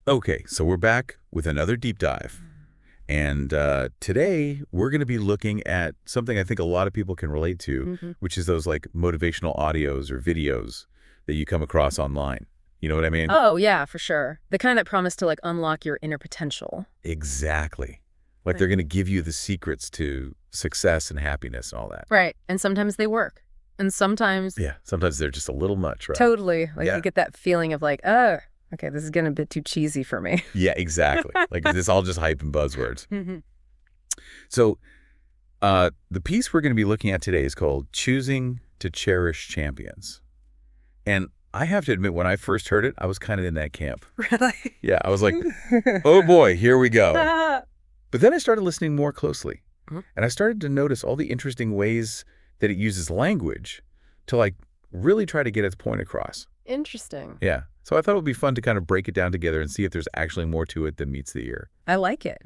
Okay, so we're back with another deep dive. And today we're going to be looking at something I think a lot of people can relate to, Hmm. which is those like motivational audios or videos that you come across online. You know what I mean? Oh, yeah, for sure. The kind that promise to unlock your inner potential. Exactly. Like they're Right. going to give you the secrets to success and happiness and all that. Right. And sometimes they work. And sometimes Yeah, sometimes they're just a little much, right? totally, Yeah. you get that feeling of oh, okay, this is getting a bit too cheesy for me. Yeah, exactly. Like it's all just hype and buzzwords. Hmm. So the piece we're going to be looking at today is called Choosing to Cherish Champions. And I have to admit, when I first heard it, I was kind of in that camp. Really? Yeah, I was like, oh boy, here we go. But then I started listening more closely. Mhm. And I started to notice all the interesting ways that it uses language to like really try to get its point across. Interesting. Yeah. So I thought it would be fun to kind of break it down together and see if there's actually more to it than meets the ear. I like it.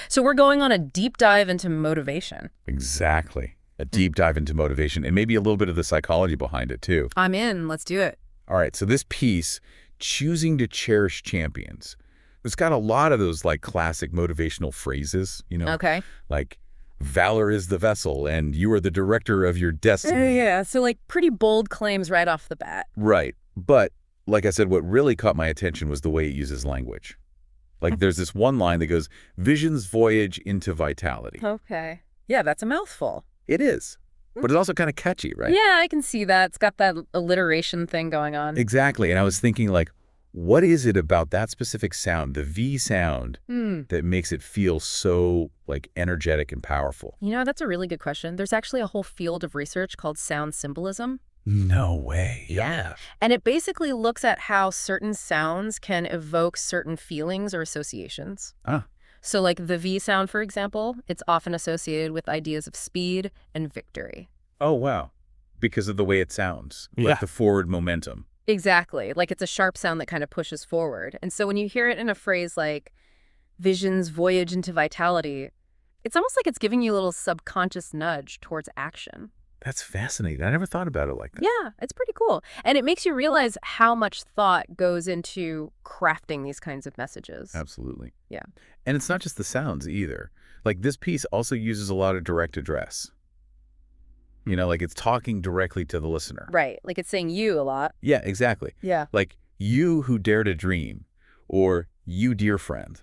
So we're going on a deep dive into motivation. Exactly. A deep dive into motivation and maybe a little bit of the psychology behind it too. I'm in. Let's do it. All right, so this piece, Choosing to Cherish Champions, it's got a lot of those like classic motivational phrases, Okay. like valor is the vessel and you are the director of your destiny. Yeah, so pretty bold claims right off the bat. Right. But like I said, what really caught my attention was the way it uses language. Like there's this one line that goes, Vision's voyage into vitality. Okay. Yeah, that's a mouthful. It is, but it's also kind of catchy, right? Yeah, I can see that. It's got that alliteration thing going on. Exactly. And I was thinking like, what is it about that specific sound, the V sound, Hmm. that makes it feel so like energetic and powerful? That's a really good question. There's actually a whole field of research called sound symbolism. No way. Yeah. And it basically looks at how certain sounds can evoke certain feelings or associations. Ah, So like the V sound, for example, it's often associated with ideas of speed and victory. oh, wow. Because of the way it sounds, Yeah. like the forward momentum. Exactly. Like it's a sharp sound that kind of pushes forward. And so when you hear it in a phrase like Vision's voyage into vitality, it's almost like it's giving you a little subconscious nudge towards action. That's fascinating. I never thought about it like that. Yeah, it's pretty cool. And it makes you realize how much thought goes into crafting these kinds of messages. Absolutely. Yeah. And it's not just the sounds either. Like this piece also uses a lot of direct address. Like it's talking directly to the listener. Right. Like it's saying you a lot. Yeah, exactly. Yeah. Like you who dare to dream, or you dear friend.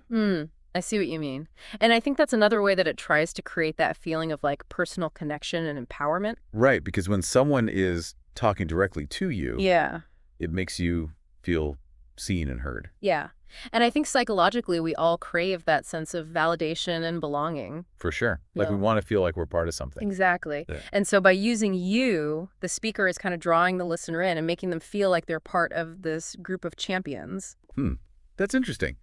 I see what you mean. And I think that's another way that it tries to create that feeling of personal connection and empowerment. Right, because when someone is talking directly to you, Yeah. it makes you feel seen and heard. Yeah. And I think psychologically we all crave that sense of validation and belonging. For sure. Like we Yeah. want to feel like we're part of something. Exactly. Yeah. And so by using you, the speaker is kind of drawing the listener in and making them feel like they're part of this group of champions. That's interesting.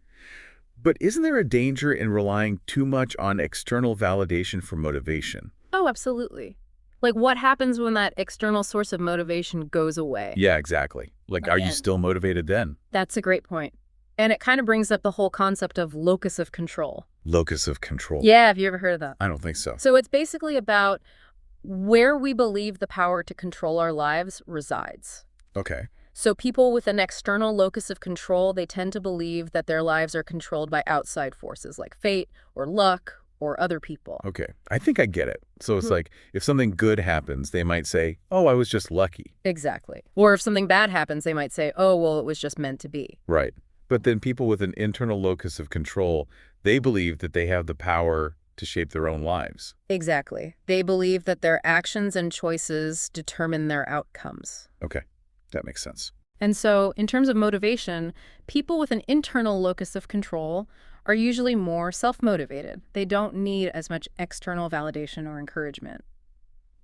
But isn't there a danger in relying too much on external validation for motivation? Oh, absolutely. Like what happens when that external source of motivation goes away? Yeah, exactly. Like, are you Again. still motivated then? That's a great point. And it kind of brings up the whole concept of locus of control. Locus of control. Yeah, have you ever heard of that? I don't think so. So it's basically about where we believe the power to control our lives resides. Okay. So people with an external locus of control, they tend to believe that their lives are controlled by outside forces like fate or luck or other people. Okay. I think I get it. So it's Mhm. like if something good happens, they might say, oh, I was just lucky. Exactly. Or if something bad happens, they might say, oh, well, it was just meant to be. Right. But then people with an internal locus of control, they believe that they have the power to shape their own lives. Exactly. They believe that their actions and choices determine their outcomes. Okay. That makes sense. And so, in terms of motivation, people with an internal locus of control are usually more self-motivated. They don't need as much external validation or encouragement.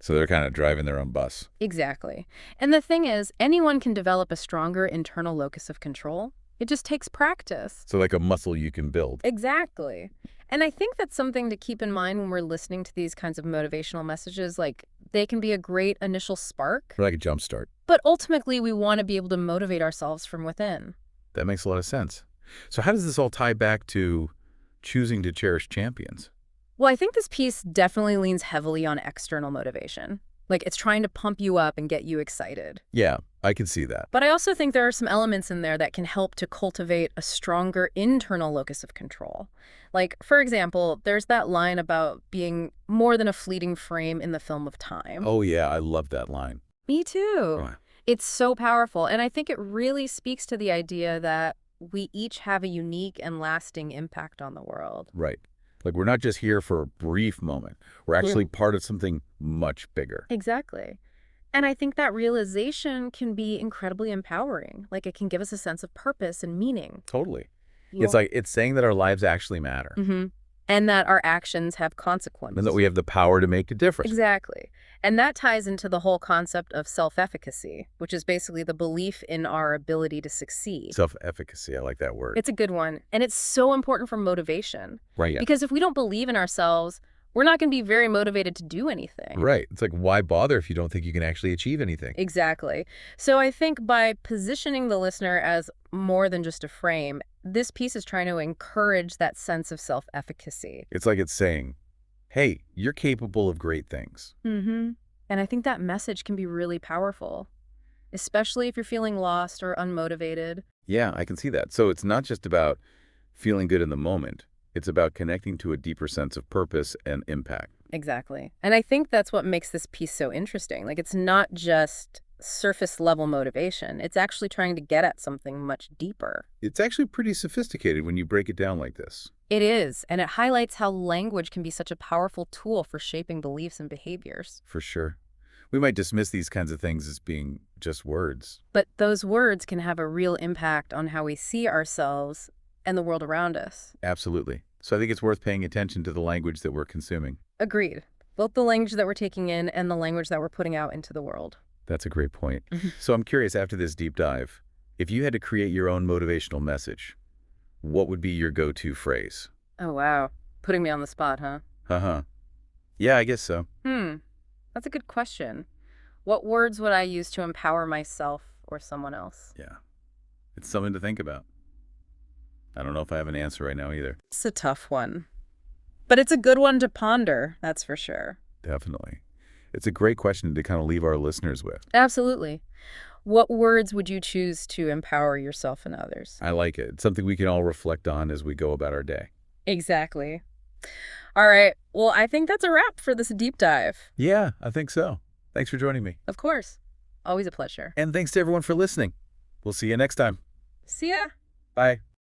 So they're kind of driving their own bus. Exactly. And the thing is, anyone can develop a stronger internal locus of control. It just takes practice. So like a muscle you can build. Exactly. And I think that's something to keep in mind when we're listening to these kinds of motivational messages. They can be a great initial spark, Or like a jump start. but ultimately we want to be able to motivate ourselves from within. That makes a lot of sense. So how does this all tie back to choosing to cherish champions? Well, I think this piece definitely leans heavily on external motivation. Like it's trying to pump you up and get you excited. Yeah, I can see that. But I also think there are some elements in there that can help to cultivate a stronger internal locus of control. Like, for example, there's that line about being more than a fleeting frame in the film of time. Oh, yeah, I love that line. Me too. Right. It's so powerful, and I think it really speaks to the idea that we each have a unique and lasting impact on the world. Right. Like, we're not just here for a brief moment. We're actually part of something much bigger. Exactly. And I think that realization can be incredibly empowering. Like, it can give us a sense of purpose and meaning. Totally. Yeah. It's like, it's saying that our lives actually matter. Mm-hmm. And that our actions have consequences. And that we have the power to make a difference. Exactly. And that ties into the whole concept of self-efficacy, which is basically the belief in our ability to succeed. Self-efficacy, I like that word. It's a good one. And it's so important for motivation. Right, yeah. Because if we don't believe in ourselves, we're not going to be very motivated to do anything. Right. It's like, why bother if you don't think you can actually achieve anything? Exactly. So I think by positioning the listener as more than just a frame, this piece is trying to encourage that sense of self-efficacy. It's like it's saying, hey, you're capable of great things. Mm-hmm. And I think that message can be really powerful, especially if you're feeling lost or unmotivated. Yeah, I can see that. So it's not just about feeling good in the moment. It's about connecting to a deeper sense of purpose and impact. Exactly. And I think that's what makes this piece so interesting. Like, it's not just surface level motivation. It's actually trying to get at something much deeper. It's actually pretty sophisticated when you break it down like this. It is, and it highlights how language can be such a powerful tool for shaping beliefs and behaviors. For sure. We might dismiss these kinds of things as being just words. But those words can have a real impact on how we see ourselves and the world around us. Absolutely. So I think it's worth paying attention to the language that we're consuming. Agreed. Both the language that we're taking in and the language that we're putting out into the world. That's a great point. So I'm curious, after this deep dive, if you had to create your own motivational message, what would be your go-to phrase? Oh, wow. Putting me on the spot, huh? Uh-huh. Yeah, I guess so. That's a good question. What words would I use to empower myself or someone else? Yeah. It's something to think about. I don't know if I have an answer right now either. It's a tough one. But it's a good one to ponder, that's for sure. Definitely. It's a great question to kind of leave our listeners with. Absolutely. What words would you choose to empower yourself and others? I like it. It's something we can all reflect on as we go about our day. Exactly. All right. Well, I think that's a wrap for this deep dive. Yeah, I think so. Thanks for joining me. Of course. Always a pleasure. And thanks to everyone for listening. We'll see you next time. See ya. Bye.